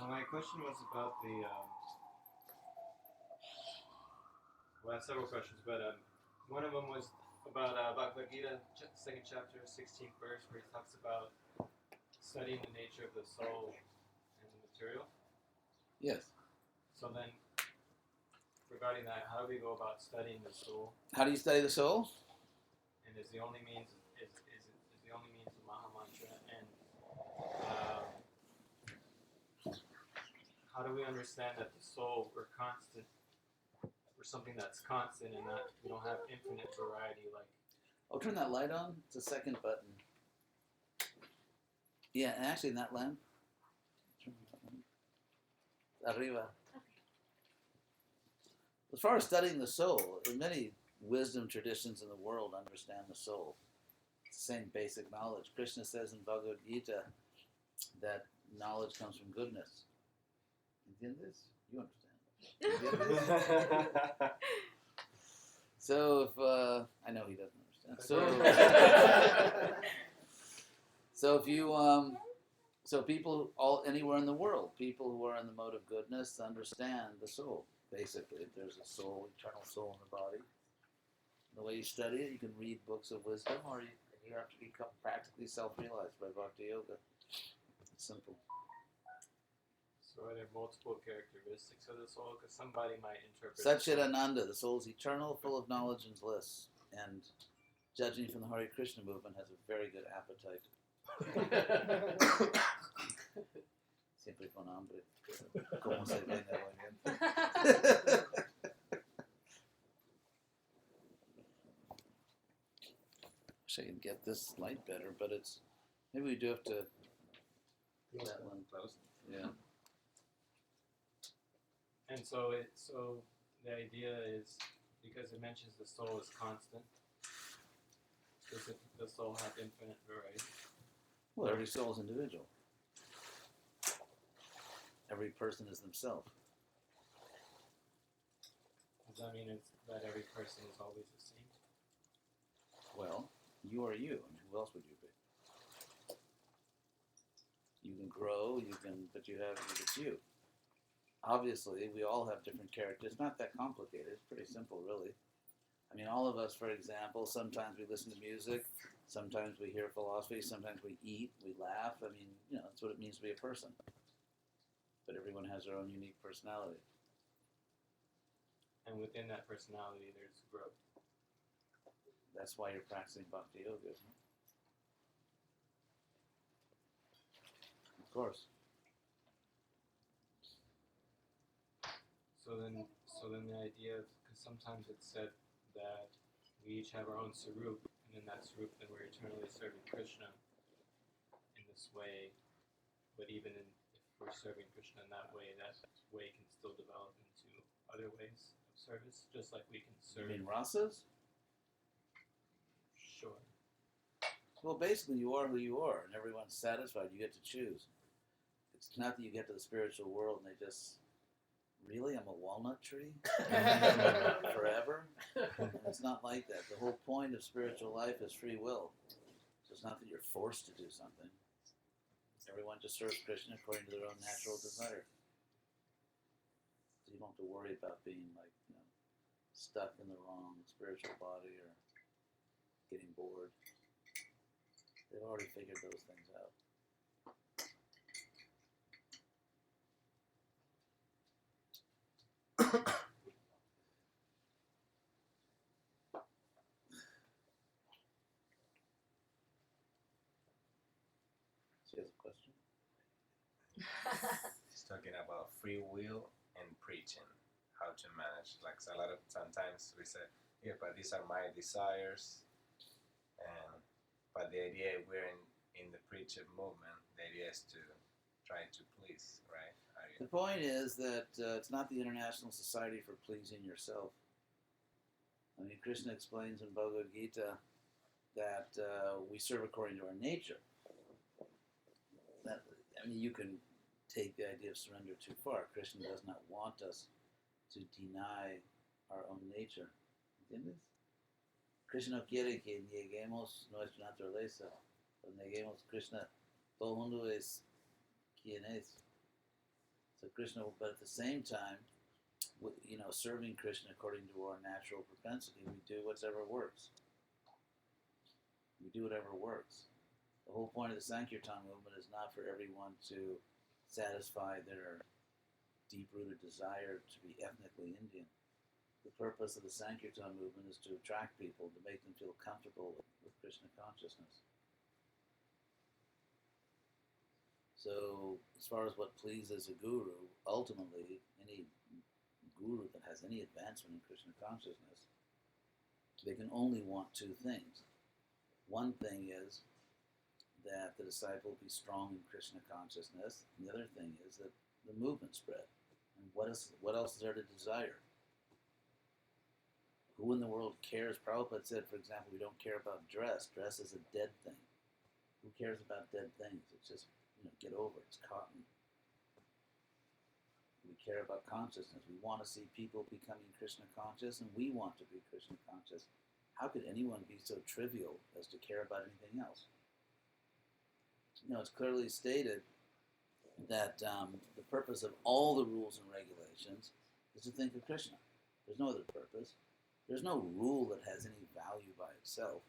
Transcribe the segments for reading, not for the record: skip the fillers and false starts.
My question was about the. Well, I have several questions, but one of them was about Bhagavad Gita, second chapter, 16th verse, where he talks about studying the nature of the soul and the material. Yes. So then, regarding that, how do we go about studying the soul? How do you study the soul? And is the only means the only means the Maha Mantra? And how do we understand that the soul we're constant, or something that's constant, and not we don't have infinite variety like? Oh, turn that light on. It's the second button. Yeah, and actually in that lamp. Arriba. As far as studying the soul, many wisdom traditions in the world understand the soul. It's the same basic knowledge. Krishna says in Bhagavad Gita that knowledge comes from goodness. ¿Entiendes? You understand. So if I know he doesn't understand. So if you so people all anywhere in the world, people who are in the mode of goodness understand the soul. Basically, there's a soul, eternal soul in the body. The way you study it, you can read books of wisdom, or you have to become practically self-realized by Bhakti Yoga. It's simple. So are there multiple characteristics of the soul? Because somebody might interpret. Satchidananda, the soul is eternal, full of knowledge and bliss, and judging from the Hare Krishna movement, has a very good appetite. Siempre con hambre. Como se ve en el movimiento. Wish I can get this light better, but it's maybe we do have to that one close. Yeah. And so the idea is, because it mentions the soul is constant, does the soul have infinite variety? Well, every soul is individual. Every person is themselves. Does that mean that every person is always the same? Well, you are you. I mean, who else would you be? You can grow, but it's you. Obviously, we all have different characters. It's not that complicated. It's pretty simple, really. I mean, all of us, for example, sometimes we listen to music, sometimes we hear philosophy, sometimes we eat, we laugh. I mean, that's what it means to be a person. But everyone has their own unique personality. And within that personality, there's growth. That's why you're practicing Bhakti Yoga, isn't it? Of course. So then the idea, because sometimes it's said that we each have our own sarup, and in that sarup, then we're eternally serving Krishna in this way. But even if we're serving Krishna in that way can still develop into other ways of service, just like we can serve. You mean rasas? Sure. Well, basically, you are who you are, and everyone's satisfied. You get to choose. It's not that you get to the spiritual world and they just, really, I'm a walnut tree? Forever? It's not like that. The whole point of spiritual life is free will. So it's not that you're forced to do something. Everyone just serves Krishna according to their own natural desire. So you don't have to worry about being stuck in the wrong spiritual body or getting bored. They've already figured those things out. She has a question. She's talking about free will and preaching, how to manage. Like sometimes we say, yeah, but these are my desires, but the idea we're in the preacher movement, the idea is to try to please, right? The point is that it's not the International Society for Pleasing Yourself. I mean, Krishna explains in Bhagavad Gita that we serve according to our nature. You can take the idea of surrender too far. Krishna does not want us to deny our own nature. ¿Entiendes? Krishna no quiere que nieguemos nuestra naturaleza. Cuando neguemos Krishna, todo el mundo es quien es. So Krishna, but at the same time, serving Krishna according to our natural propensity, we do whatever works. We do whatever works. The whole point of the Sankirtan movement is not for everyone to satisfy their deep-rooted desire to be ethnically Indian. The purpose of the Sankirtan movement is to attract people, to make them feel comfortable with Krishna consciousness. So, as far as what pleases a guru, ultimately, any guru that has any advancement in Krishna consciousness, they can only want two things. One thing is that the disciple be strong in Krishna consciousness, and the other thing is that the movement spread. And what else is there to desire? Who in the world cares? Prabhupada said, for example, we don't care about dress. Dress is a dead thing. Who cares about dead things? It's just, get over it. It's cotton. We care about consciousness. We want to see people becoming Krishna conscious, and we want to be Krishna conscious. How could anyone be so trivial as to care about anything else? It's clearly stated that the purpose of all the rules and regulations is to think of Krishna. There's no other purpose. There's no rule that has any value by itself.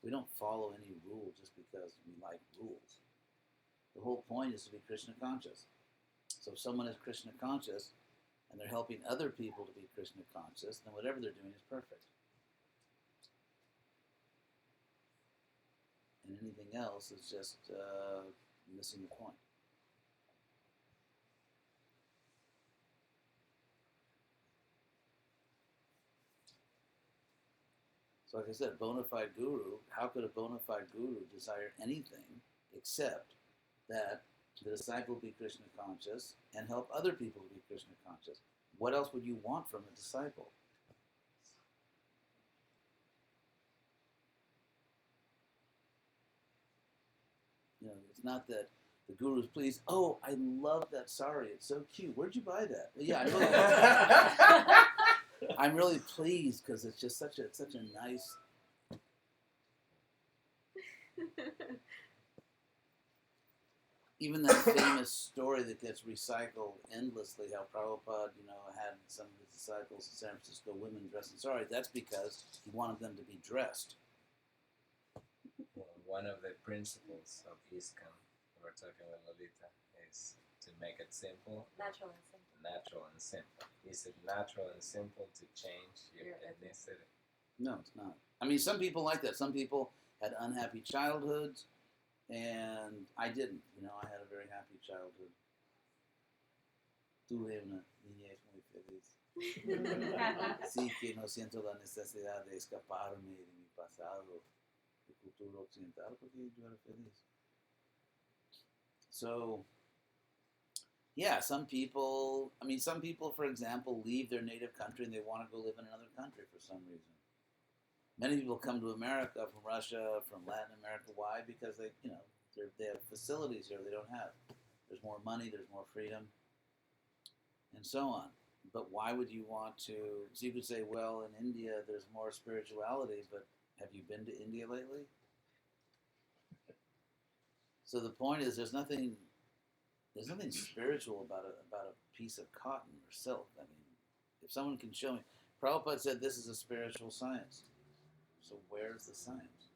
We don't follow any rule just because we like rules. The whole point is to be Krishna conscious. So if someone is Krishna conscious and they're helping other people to be Krishna conscious, then whatever they're doing is perfect. And anything else is just missing the point. So like I said, bona fide guru, how could a bona fide guru desire anything except that the disciple be Krishna conscious and help other people to be Krishna conscious? What else would you want from a disciple? It's not that the guru's pleased, oh, I love that sari, it's so cute. Where'd you buy that? Yeah, I'm really pleased because it's just such a nice. Even that famous story that gets recycled endlessly, how Prabhupada, had some of his disciples in San Francisco women dressed in sari. That's because he wanted them to be dressed. Well, one of the principles of ISKCON, we're talking with Lolita, is to make it simple. Natural and simple. Natural and simple. Is it natural and simple to change your ethnicity? No, it's not. I mean, some people like that. Some people had unhappy childhoods, and I didn't. I had a very happy childhood. Tuve una niñez muy feliz. Sí que no siento la necesidad de escaparme de mi pasado, de cultura occidental, porque yo era feliz. So, yeah, some people, for example, leave their native country and they want to go live in another country for some reason. Many people come to America from Russia, from Latin America. Why? Because they have facilities here they don't have. There's more money, there's more freedom, and so on. But why would you want to? So you could say, well, in India there's more spirituality, but have you been to India lately? So the point is, there's nothing spiritual about a piece of cotton or silk. I mean, if someone can show me, Prabhupada said this is a spiritual science. So where's the science?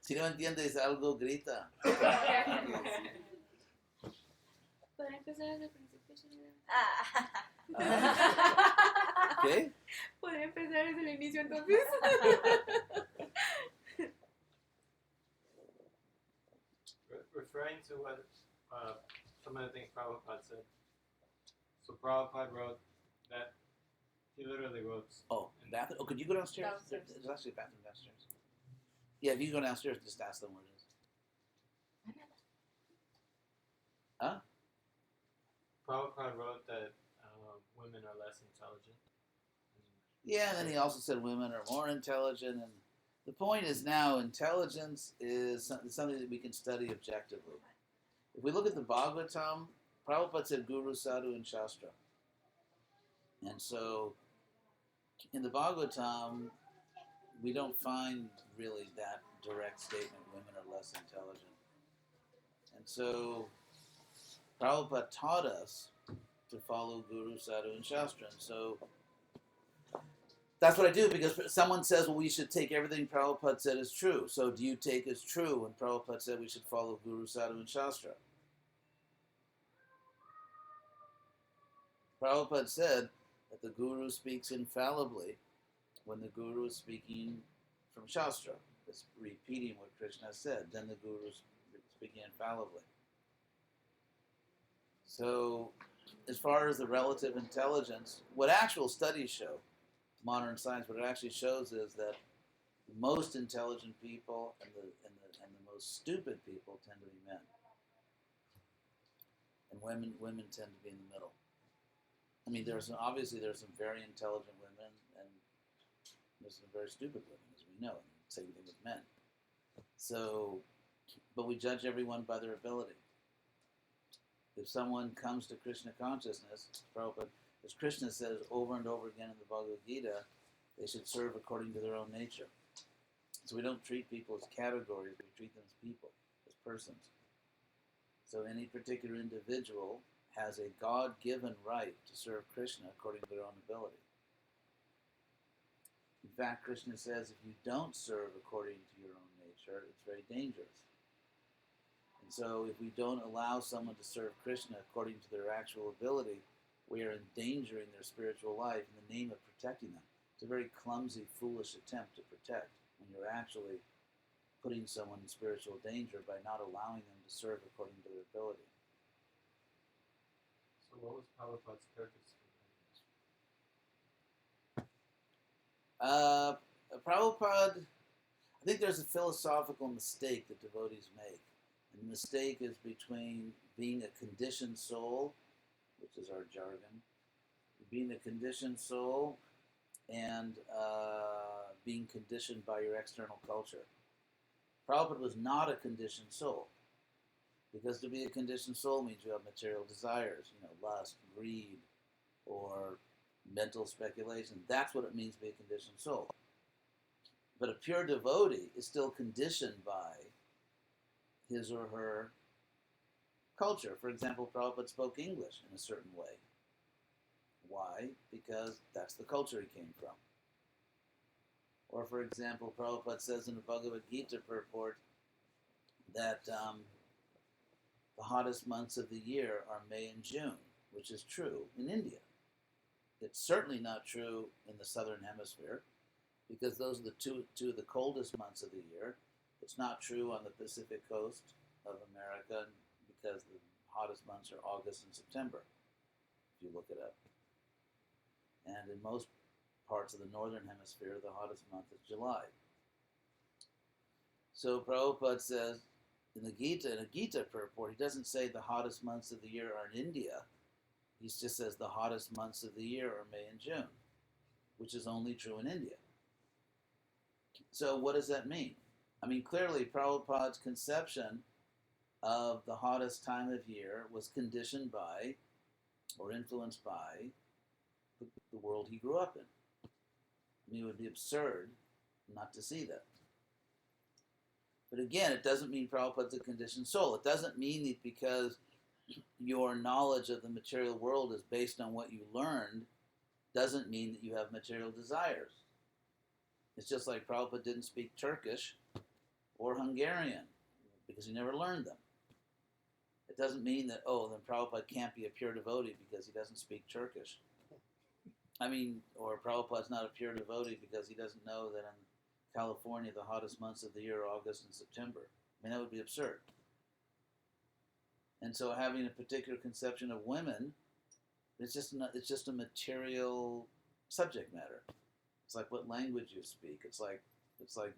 Si no entiendes algo, grita. ¿Podría empezar desde el principio, señora? ¿Qué? ¿Podría empezar desde el inicio entonces? Referring to what some of the things Prabhupada said. So Prabhupada wrote that he literally wrote. Oh, bathroom. Oh, could you go downstairs? Downstairs. There's actually a bathroom downstairs. Yeah, if you go downstairs, just ask them where it is. Huh? Prabhupada wrote that women are less intelligent. Yeah, and then he also said women are more intelligent. And the point is now, intelligence is something that we can study objectively. If we look at the Bhagavatam, Prabhupada said Guru, Sadhu, and Shastra. And so, in the Bhagavatam, we don't find really that direct statement, women are less intelligent. And so Prabhupada taught us to follow Guru, Sadhu, and Shastra. And so that's what I do, because someone says, well, we should take everything Prabhupada said as true. So do you take as true when Prabhupada said we should follow Guru, Sadhu, and Shastra? Prabhupada said that the Guru speaks infallibly when the Guru is speaking from Shastra. It's repeating what Krishna said. Then the Guru is speaking infallibly. So as far as the relative intelligence, what actual studies show, modern science, what it actually shows is that the most intelligent people and the most stupid people tend to be men, and women tend to be in the middle. I mean, obviously there's some very intelligent women, and there's some very stupid women, as we know. Same thing with men. So, but we judge everyone by their ability. If someone comes to Krishna consciousness, Prabhupada, as Krishna says over and over again in the Bhagavad Gita, they should serve according to their own nature. So we don't treat people as categories, we treat them as people, as persons. So any particular individual has a God-given right to serve Krishna according to their own ability. In fact, Krishna says if you don't serve according to your own nature, it's very dangerous. And so if we don't allow someone to serve Krishna according to their actual ability, we are endangering their spiritual life in the name of protecting them. It's a very clumsy, foolish attempt to protect when you're actually putting someone in spiritual danger by not allowing them to serve according to their ability. So what was Prabhupada's purpose Prabhupada, I think there's a philosophical mistake that devotees make. And the mistake is between being a conditioned soul, which is our jargon, being a conditioned soul and being conditioned by your external culture. Prabhupada was not a conditioned soul, because to be a conditioned soul means you have material desires, lust, greed, or mental speculation. That's what it means to be a conditioned soul. But a pure devotee is still conditioned by his or her culture. For example, Prabhupada spoke English in a certain way. Why? Because that's the culture he came from. Or for example, Prabhupada says in the Bhagavad Gita purport that the hottest months of the year are May and June, which is true in India. It's certainly not true in the southern hemisphere, because those are the two of the coldest months of the year. It's not true on the Pacific coast of America, because the hottest months are August and September, if you look it up. And in most parts of the northern hemisphere, the hottest month is July. So Prabhupada says in a Gita purport, he doesn't say the hottest months of the year are in India. He just says the hottest months of the year are May and June, which is only true in India. So what does that mean? I mean, clearly Prabhupada's conception of the hottest time of year was conditioned by or influenced by the world he grew up in. I mean, it would be absurd not to see that. But again, it doesn't mean Prabhupada's a conditioned soul. It doesn't mean that because your knowledge of the material world is based on what you learned, doesn't mean that you have material desires. It's just like Prabhupada didn't speak Turkish or Hungarian because he never learned them. It doesn't mean that, then Prabhupada can't be a pure devotee because he doesn't speak Turkish. I mean, or Prabhupada's not a pure devotee because he doesn't know that in California the hottest months of the year are August and September. I mean, that would be absurd. And so having a particular conception of women, it's just a material subject matter. It's like what language you speak. It's like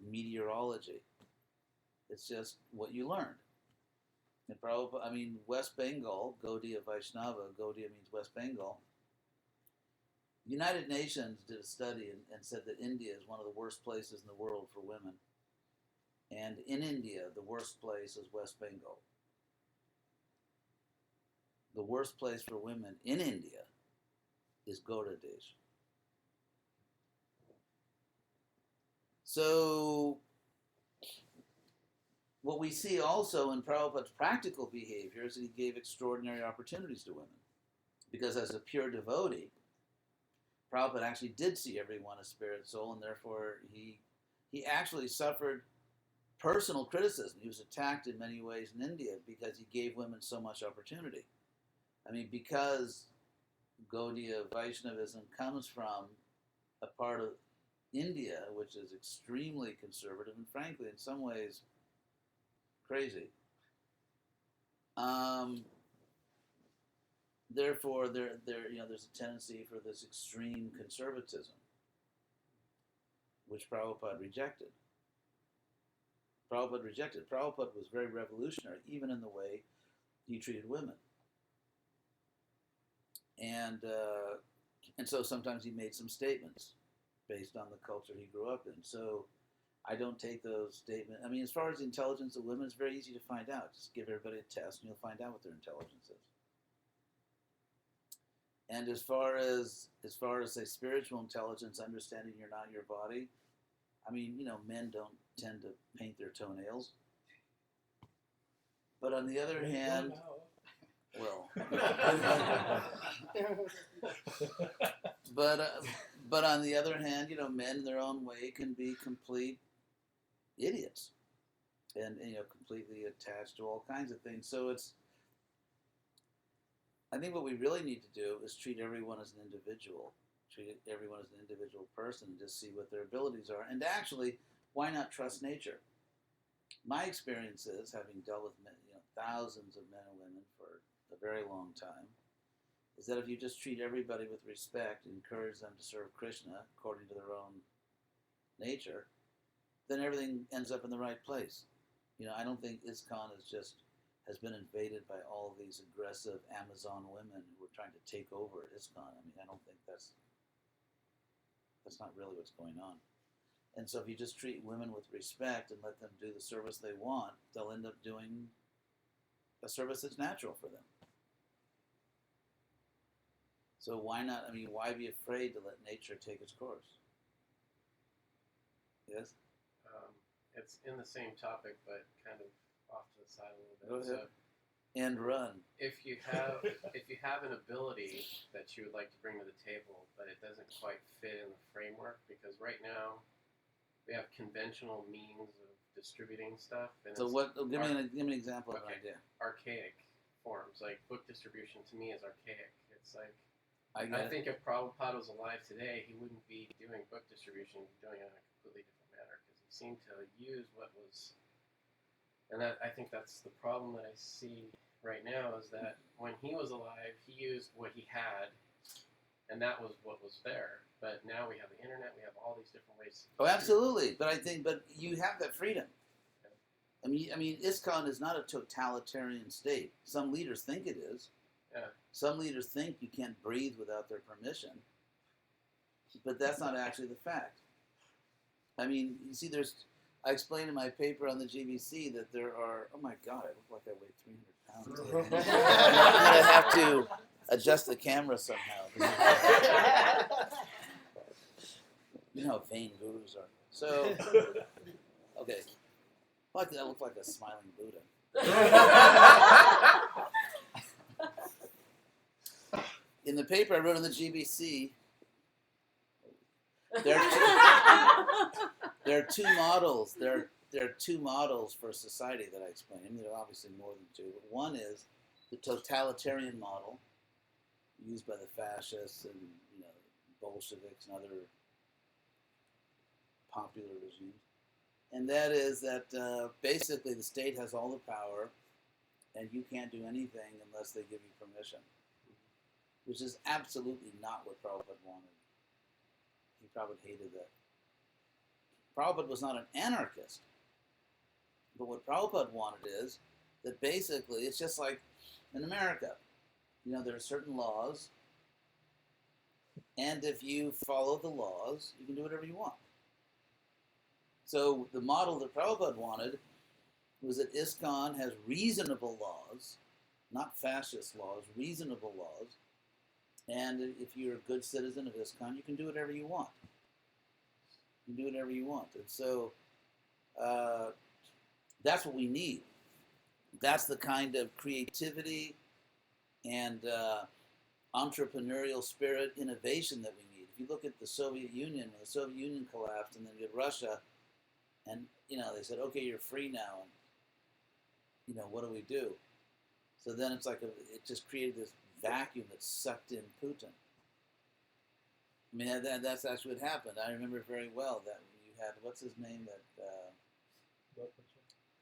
meteorology. It's just what you learned. And Prabhupada, West Bengal, Gaudiya Vaishnava, Gaudiya means West Bengal. The United Nations did a study and said that India is one of the worst places in the world for women. And in India, the worst place is West Bengal. The worst place for women in India is Gauda Desh. So what we see also in Prabhupada's practical behavior is that he gave extraordinary opportunities to women. Because as a pure devotee, Prabhupada actually did see everyone as spirit soul, and therefore he actually suffered personal criticism. He was attacked in many ways in India because he gave women so much opportunity. I mean, because Gaudiya Vaishnavism comes from a part of India which is extremely conservative and frankly in some ways crazy. Therefore, there's a tendency for this extreme conservatism, which Prabhupada rejected. Prabhupada was very revolutionary, even in the way he treated women. And so sometimes he made some statements based on the culture he grew up in. So I don't take those statements. I mean, as far as the intelligence of women, it's very easy to find out. Just give everybody a test, and you'll find out what their intelligence is. And as far as say spiritual intelligence, understanding you're not your body, I mean, men don't tend to paint their toenails. But on the other hand, well, but on the other hand, men in their own way can be complete idiots, and completely attached to all kinds of things. So I think what we really need to do is treat everyone as an individual, treat everyone as an individual person, and just see what their abilities are. And actually, why not trust nature? My experience is, having dealt with thousands of men and women for a very long time, is that if you just treat everybody with respect and encourage them to serve Krishna according to their own nature, then everything ends up in the right place. I don't think ISKCON has been invaded by all these aggressive Amazon women who are trying to take over ISKCON. I mean, I don't think that's not really what's going on. And so if you just treat women with respect and let them do the service they want, they'll end up doing a service that's natural for them. So why not? I mean, why be afraid to let nature take its course? Yes? It's in the same topic, but kind of off to the side a little bit. Go ahead. So And run. if you have an ability that you would like to bring to the table, but it doesn't quite fit in the framework, because right now we have conventional means of distributing stuff, and So it's what? Give me an example of an Okay. idea. archaic forms. Like book distribution to me is archaic. It's like I I guess. think if Prabhupada was alive today, he wouldn't be doing book distribution. He'd be doing it in a completely different manner, because he seemed to use what was. And I think that's the problem that I see right now, is that when he was alive, he used what he had, and that was what was there. But now we have the internet, we have all these different ways. Oh, absolutely. But you have that freedom. I mean, ISKCON is not a totalitarian state. Some leaders think it is. Yeah. Some leaders think you can't breathe without their permission. But that's not actually the fact. I mean, you see, I explained in my paper on the GBC that there are, oh my God, I look like I weigh 300 pounds. I'm going to have to adjust the camera somehow. You know how vain gurus are. So, okay. I look like a smiling Buddha. In the paper I wrote on the GBC, there are two models. There are two models for society that I explain. I mean, there are obviously more than two, but one is the totalitarian model used by the fascists and Bolsheviks and other popular regimes, and that is that basically the state has all the power, and you can't do anything unless they give you permission, which is absolutely not what Prabhupada wanted. He probably hated that. Prabhupada was not an anarchist, but what Prabhupada wanted is that basically it's just like in America. There are certain laws, and if you follow the laws, you can do whatever you want. So the model that Prabhupada wanted was that ISKCON has reasonable laws, not fascist laws, reasonable laws, and if you're a good citizen of ISKCON, you can do whatever you want. You can do whatever you want. And so That's what we need. That's the kind of creativity and entrepreneurial spirit, innovation that we need. If you look at the Soviet Union, when the Soviet Union collapsed, and then you had Russia, and they said, okay, you're free now, and what do we do? So then it's like it just created this vacuum that sucked in Putin. I mean, that's actually what happened. I remember very well that you had, what's his name,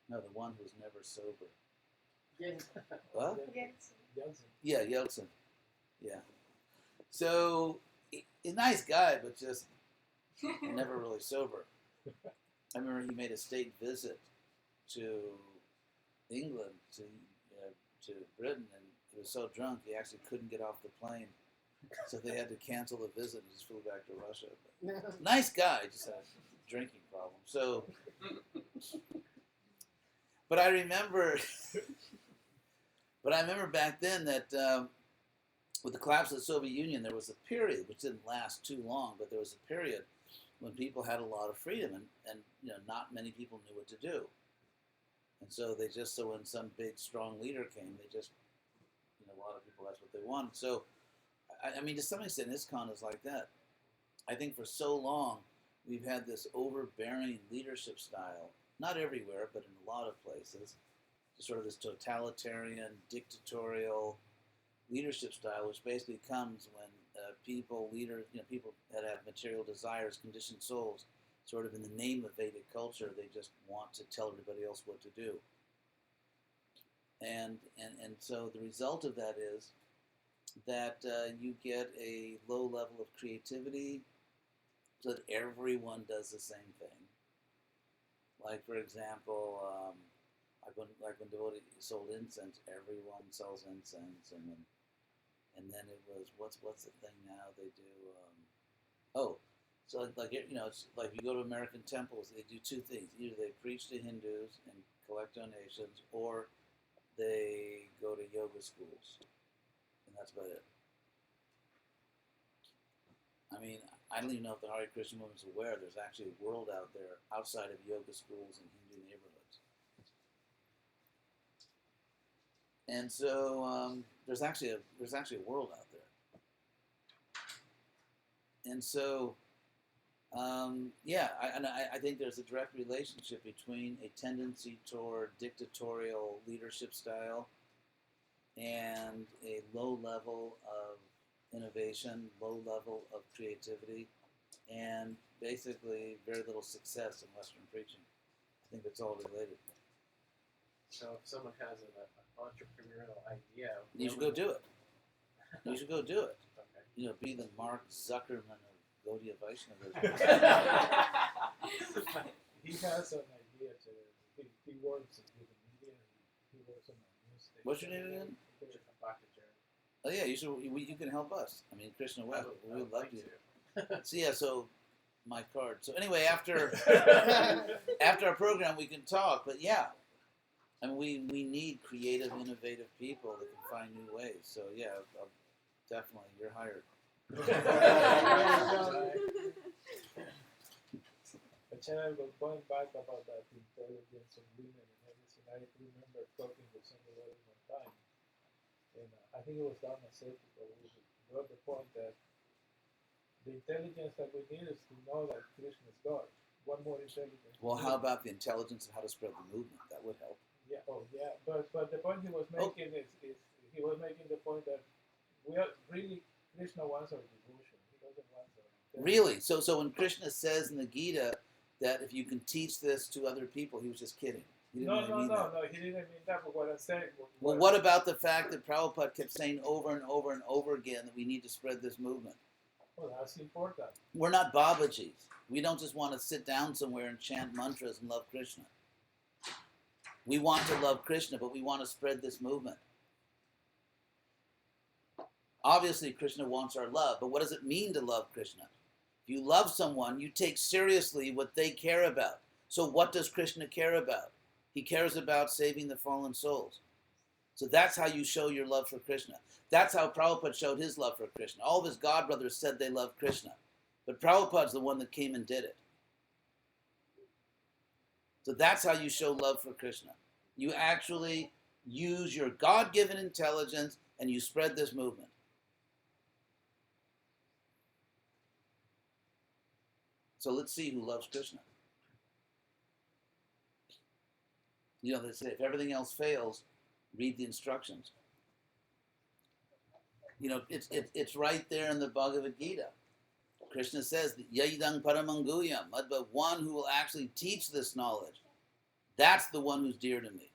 no, the one who was never sober. What? Yeah, Yeltsin. Yeah. So, a nice guy, but just never really sober. I remember he made a state visit to England, to Britain, and he was so drunk he actually couldn't get off the plane. So they had to cancel the visit and just flew back to Russia. But nice guy, just had a drinking problem. So, but I remember back then that with the collapse of the Soviet Union, there was a period, which didn't last too long, but there was a period when people had a lot of freedom, and not many people knew what to do. And so when some big, strong leader came, they just, a lot of people, that's what they wanted. So, I mean, to some extent, ISKCON is like that. I think for so long, we've had this overbearing leadership style, not everywhere, but in a lot of places, sort of this totalitarian, dictatorial leadership style, which basically comes when people that have material desires, conditioned souls, sort of in the name of Vedic culture, they just want to tell everybody else what to do. And so the result of that is that you get a low level of creativity, so that everyone does the same thing. Like, for example, when devotee sold incense, everyone sells incense, and then it was what's the thing now they do? So it's like you go to American temples, they do two things: either they preach to Hindus and collect donations, or they go to yoga schools, and that's about it. I mean, I don't even know if the Hare Krishna movement is aware there's actually a world out there outside of yoga schools and Hindu neighborhoods. And so there's actually a world out there. And so I think there's a direct relationship between a tendency toward dictatorial leadership style and a low level of innovation, low level of creativity, and basically very little success in Western preaching. I think it's all related. So if someone has an entrepreneurial idea, you should go do it. You should go do it. Okay. Be the Mark Zuckerman of Gaudiya Vaishnava. He has an idea he works with the media. He works on a news station. What's your name again? Oh yeah, you can help us. I mean, Krishna West, we would love you. So my card. So anyway, after our program, we can talk. But yeah, I mean, we need creative, innovative people that can find new ways. So yeah, definitely, you're hired. But going back about that intelligence of women and everything, I remember talking with somebody one time, and I think it was Dharma Sethi, but we brought the point that the intelligence that we need is to know that Krishna is God. What more intelligence? Well, how about the intelligence of how to spread the movement? That would help. Yeah. Oh, yeah. But the point he was making is he was making the point that we are really Krishna wants our devotion. He doesn't want our intelligence. Really? So when Krishna says in the Gita that if you can teach this to other people, he was just kidding. He didn't really mean that. No, he didn't mean that. But what I'm saying. Well, what about the fact that Prabhupada kept saying over and over and over again that we need to spread this movement? Well, that's important. We're not Babajis. We don't just want to sit down somewhere and chant mantras and love Krishna. We want to love Krishna, but we want to spread this movement. Obviously, Krishna wants our love, but what does it mean to love Krishna? If you love someone, you take seriously what they care about. So what does Krishna care about? He cares about saving the fallen souls. So that's how you show your love for Krishna. That's how Prabhupada showed his love for Krishna. All of his godbrothers said they loved Krishna. But Prabhupada's the one that came and did it. So that's how you show love for Krishna. You actually use your God-given intelligence and you spread this movement. So let's see who loves Krishna. You know, they say if everything else fails, read the instructions. You know, it's right there in the Bhagavad Gita. Krishna says, Yaidang Paramanguyam, but one who will actually teach this knowledge. That's the one who's dear to me.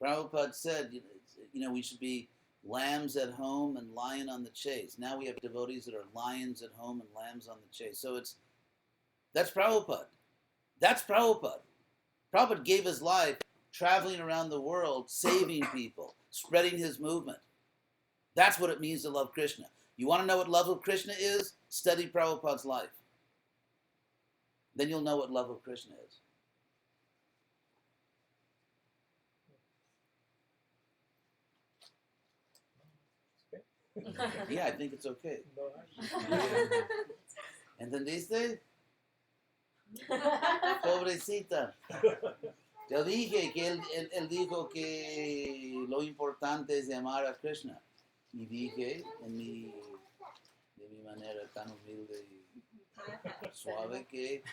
Prabhupada said, you know, we should be lambs at home and lion on the chase. Now we have devotees that are lions at home and lambs on the chase. So that's Prabhupada. That's Prabhupada. Prabhupada gave his life traveling around the world, saving people, spreading his movement. That's what it means to love Krishna. You want to know what love of Krishna is? Study Prabhupada's life. Then you'll know what love of Krishna is. Yeah, I think it's okay. No, ¿Entendiste? Pobrecita. Yo dije que él dijo que lo importante es amar a Krishna. Y dije de mi manera tan humilde y suave que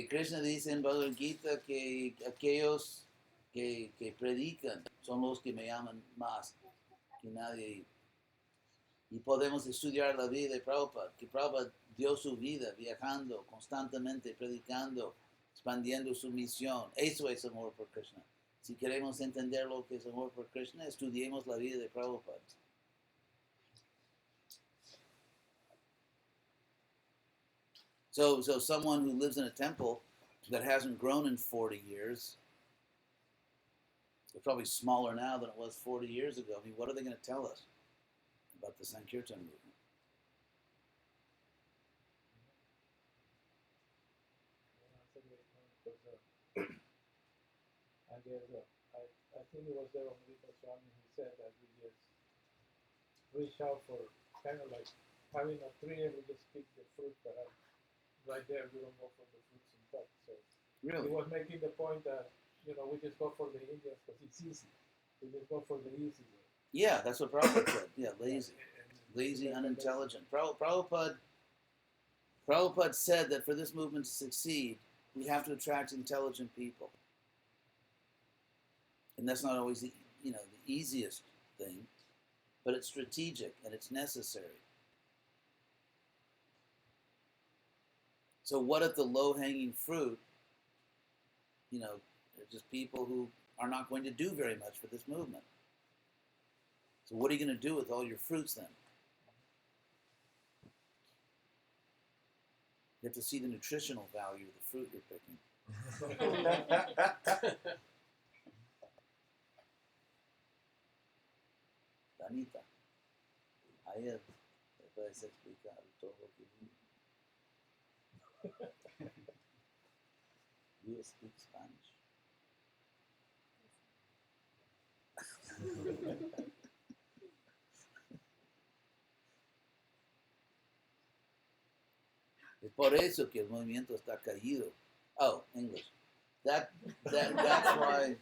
Krishna dice en Bhagavad Gita que aquellos que predican son los que me aman más que nadie. Y podemos estudiar la vida de Prabhupada, que Prabhupada dio su vida viajando constantemente, predicando, expandiendo su misión. Eso es amor por Krishna. Si queremos entender lo que es amor por Krishna, estudiemos la vida de Prabhupada. So someone who lives in a temple that hasn't grown in 40 years, it's probably smaller now than it was 40 years ago. I mean, what are they going to tell us about the Sankirtan movement? I think it was there on H.D.Goswami who said that we just reach out for kind of like having a tree and we just pick the fruit, but right there we don't go for the fruits and top. So Really? he was making the point that, you know, we just go for the Indians because it's easy. We just go for the easy way. Yeah, that's what Prabhupada said. Yeah, lazy. And Lazy, unintelligent. Prabhupada said that for this movement to succeed, we have to attract intelligent people. And that's not always the easiest thing, but it's strategic and it's necessary. So what if the low-hanging fruit, they're just people who are not going to do very much for this movement? So what are you going to do with all your fruits then? You have to see the nutritional value of the fruit you're picking. Danita, ayer te puedes explicar todo lo que vi. You speak Spanish. Es por eso que el movimiento está caído. Oh, English. That's why.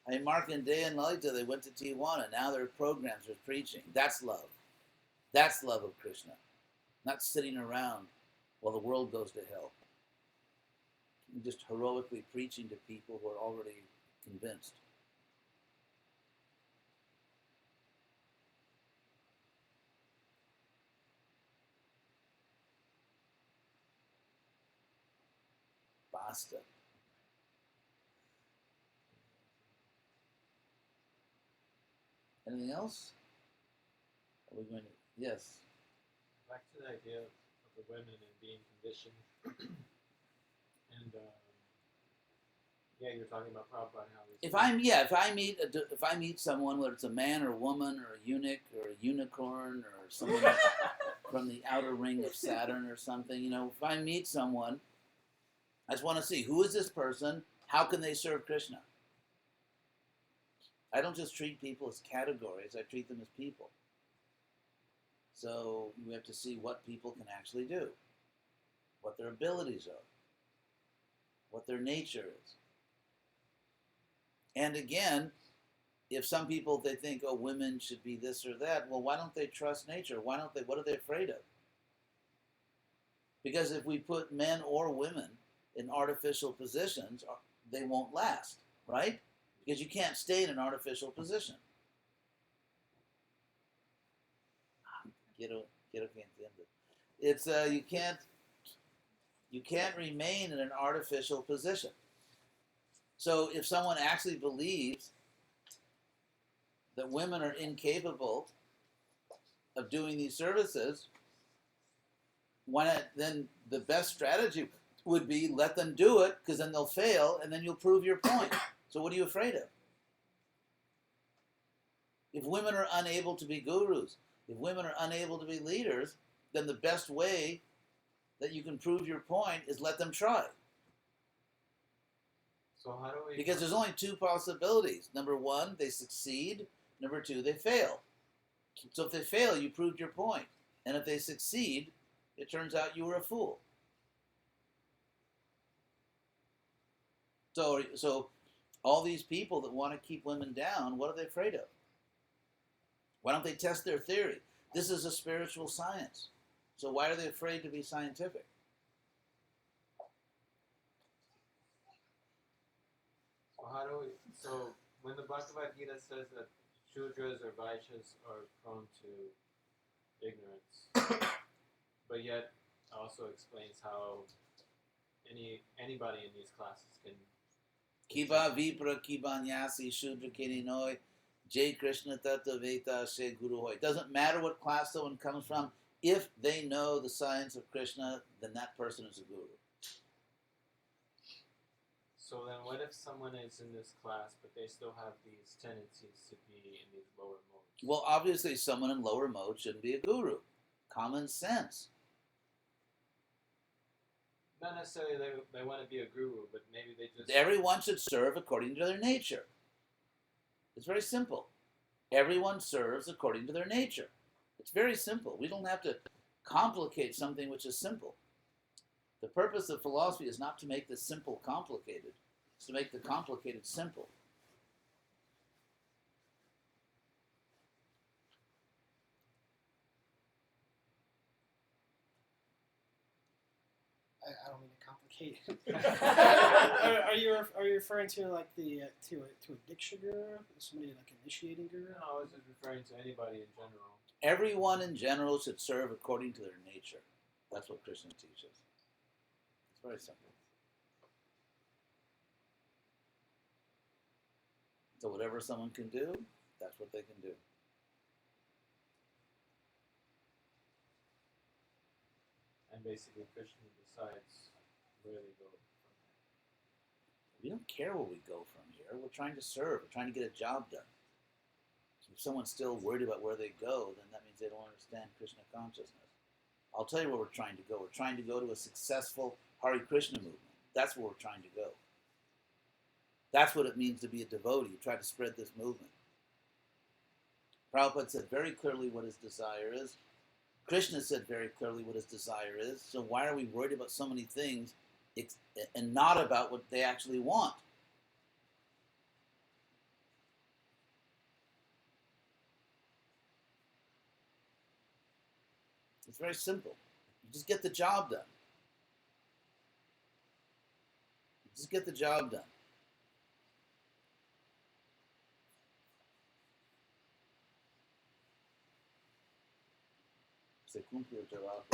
I mean, Mark and Day and Lalita, they went to Tijuana. Now their programs are preaching. That's love. That's love of Krishna. Not sitting around while the world goes to hell. Just heroically preaching to people who are already convinced. Basta. Anything else? Are we going to? Yes. Back to the idea of the women and being conditioned. And yeah, you're talking about Prabhupada and how he's If I meet someone, whether it's a man or a woman or a eunuch or a unicorn or someone from the outer ring of Saturn or something, if I meet someone, I just want to see, who is this person? How can they serve Krishna? I don't just treat people as categories, I treat them as people. So we have to see what people can actually do. their abilities are, what their nature is. And again, if some people, they think, oh, women should be this or that, well, why don't they trust nature? Why don't they, what are they afraid of? Because if we put men or women in artificial positions, they won't last, right? Because you can't stay in an artificial position. It's you can't remain in an artificial position. So if someone actually believes that women are incapable of doing these services, why not, then the best strategy would be let them do it, because then they'll fail and then you'll prove your point. So what are you afraid of? If women are unable to be gurus, if women are unable to be leaders, then the best way that you can prove your point is let them try. So how do we? Because there's only two possibilities. Number one, they succeed. Number two, they fail. So if they fail, you proved your point. And if they succeed, it turns out you were a fool. So all these people that want to keep women down, what are they afraid of? Why don't they test their theory? This is a spiritual science. So why are they afraid to be scientific? So how do we? So when the Bhagavad Gita says that Shudras or Vaishyas are prone to ignorance, but yet also explains how anybody in these classes can. Kiba vipra kibanyasi shudra kininoi Jai Krishna Tattva Veta She Guru Hoy. It doesn't matter what class someone comes from. If they know the science of Krishna, then that person is a guru. So then what if someone is in this class, but they still have these tendencies to be in these lower modes? Well, obviously someone in lower mode shouldn't be a guru. Common sense. Not necessarily they want to be a guru, but maybe they just... Everyone should serve according to their nature. It's very simple. Everyone serves according to their nature. It's very simple. We don't have to complicate something which is simple. The purpose of philosophy is not to make the simple complicated. It's to make the complicated simple. I don't mean to complicate. Are you referring to like the to a diksha guru, somebody like initiating guru? No, I was just referring to anybody in general. Everyone in general should serve according to their nature. That's what Krishna teaches. It's very simple. So whatever someone can do, that's what they can do. And basically Krishna decides where they go from there. We don't care where we go from here. We're trying to serve. We're trying to get a job done. So if someone's still worried about where they go, then that means they don't understand Krishna consciousness. I'll tell you where we're trying to go. We're trying to go to a successful Hare Krishna movement. That's where we're trying to go. That's what it means to be a devotee. You try to spread this movement. Prabhupada said very clearly what his desire is. Krishna said very clearly what his desire is. So why are we worried about so many things and not about what they actually want? It's very simple. You just get the job done. You just get the job done. Se cumple el trabajo.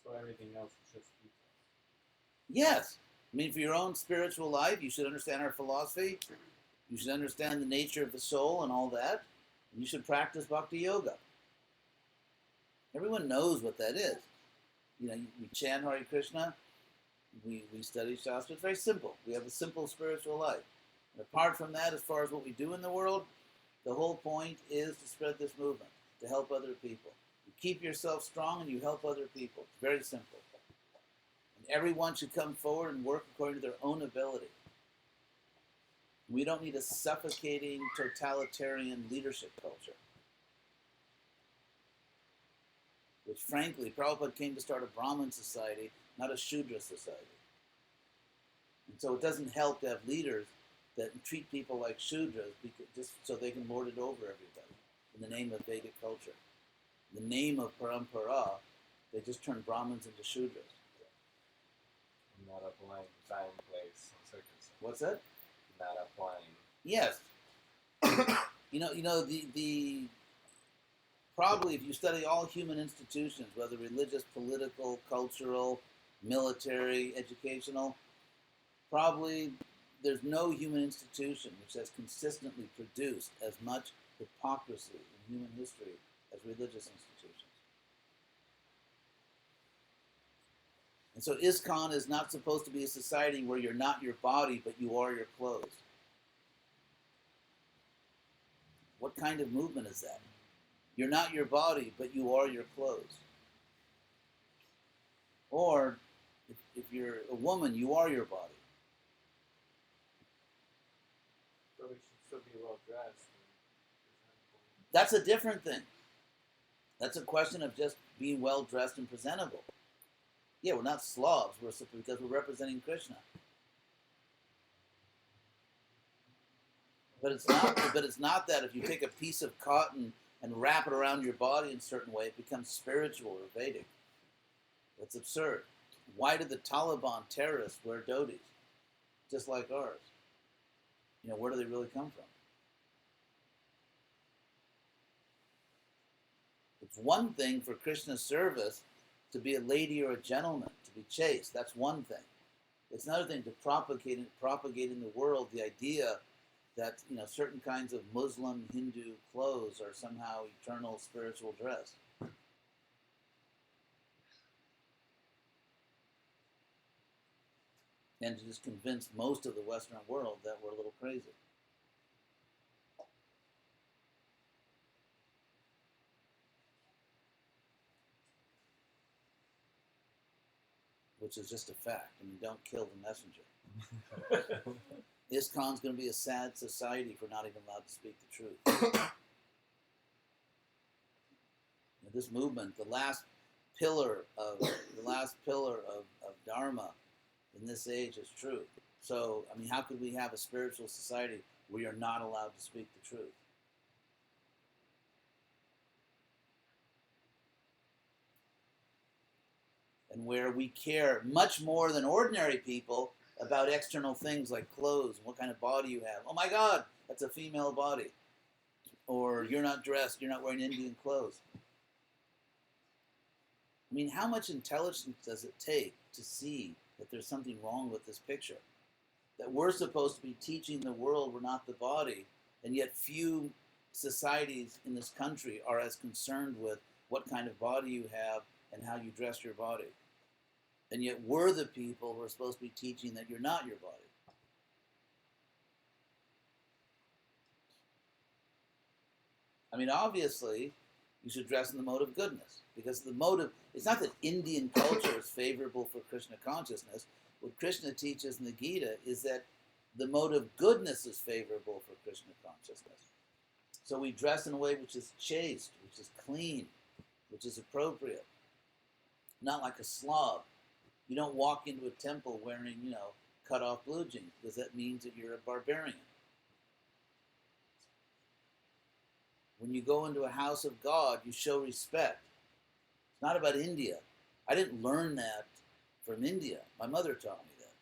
So everything else is just details. Yes. I mean, for your own spiritual life, you should understand our philosophy. You should understand the nature of the soul and all that. And you should practice bhakti yoga. Everyone knows what that is. You know, we chant Hare Krishna. We study Shastra. It's very simple. We have a simple spiritual life. And apart from that, as far as what we do in the world, the whole point is to spread this movement, to help other people. You keep yourself strong and you help other people. It's very simple. And everyone should come forward and work according to their own ability. We don't need a suffocating, totalitarian leadership culture. which frankly, Prabhupada came to start a Brahmin society, not a Shudra society. And so it doesn't help to have leaders that treat people like Shudras just so they can lord it over everybody in the name of Vedic culture. In the name of Parampara, they just turn Brahmins into Shudras. Not applying time, place, and circumstance. What's that? Not applying. Yes. The probably if you study all human institutions, whether religious, political, cultural, military, educational, probably there's no human institution which has consistently produced as much hypocrisy in human history as religious institutions. And so ISKCON is not supposed to be a society where you're not your body, but you are your clothes. What kind of movement is that? You're not your body, but you are your clothes. Or, if you're a woman, you are your body. So we should still be well dressed. That's a different thing. That's a question of just being well dressed and presentable. Yeah, we're not slobs, because we're representing Krishna. But it's not that if you take a piece of cotton and wrap it around your body in a certain way, it becomes spiritual or Vedic. That's absurd. Why did the Taliban terrorists wear dhotis? Just like ours. Where do they really come from? It's one thing for Krishna's service to be a lady or a gentleman, to be chaste. That's one thing. It's another thing to propagate in the world the idea that certain kinds of Muslim, Hindu clothes are somehow eternal spiritual dress. And to just convince most of the Western world that we're a little crazy. Which is just a fact. Don't kill the messenger. ISKCON's going to be a sad society if we're not even allowed to speak the truth. This movement, the last pillar of Dharma in this age is truth. So, how could we have a spiritual society where you're not allowed to speak the truth? And where we care much more than ordinary people about external things like clothes and what kind of body you have. Oh my God, that's a female body. Or you're not dressed, you're not wearing Indian clothes. How much intelligence does it take to see that there's something wrong with this picture? That we're supposed to be teaching the world we're not the body, and yet few societies in this country are as concerned with what kind of body you have and how you dress your body. And yet we're the people who are supposed to be teaching that you're not your body. Obviously, you should dress in the mode of goodness. Because the motive, it's not that Indian culture is favorable for Krishna consciousness. What Krishna teaches in the Gita is that the mode of goodness is favorable for Krishna consciousness. So we dress in a way which is chaste, which is clean, which is appropriate. Not like a slob. You don't walk into a temple wearing, cut off blue jeans, because that means that you're a barbarian. When you go into a house of God, you show respect. It's not about India. I didn't learn that from India. My mother taught me that.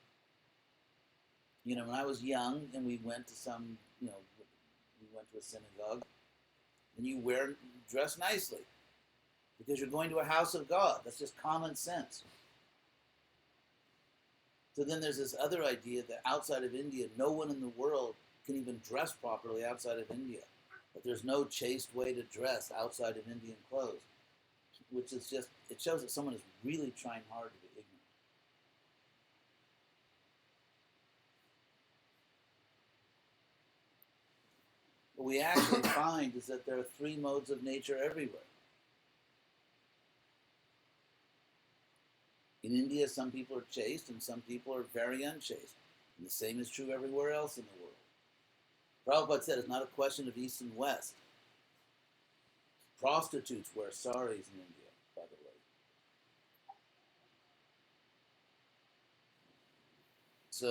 When I was young and we went to we went to a synagogue, and you dress nicely because you're going to a house of God. That's just common sense. So then there's this other idea that outside of India, no one in the world can even dress properly outside of India. That there's no chaste way to dress outside of Indian clothes. Which is just, it shows that someone is really trying hard to be ignorant. What we actually find is that there are three modes of nature everywhere. In India, some people are chaste and some people are very unchaste. And the same is true everywhere else in the world. Prabhupada said it's not a question of East and West. Prostitutes wear saris in India, by the way. So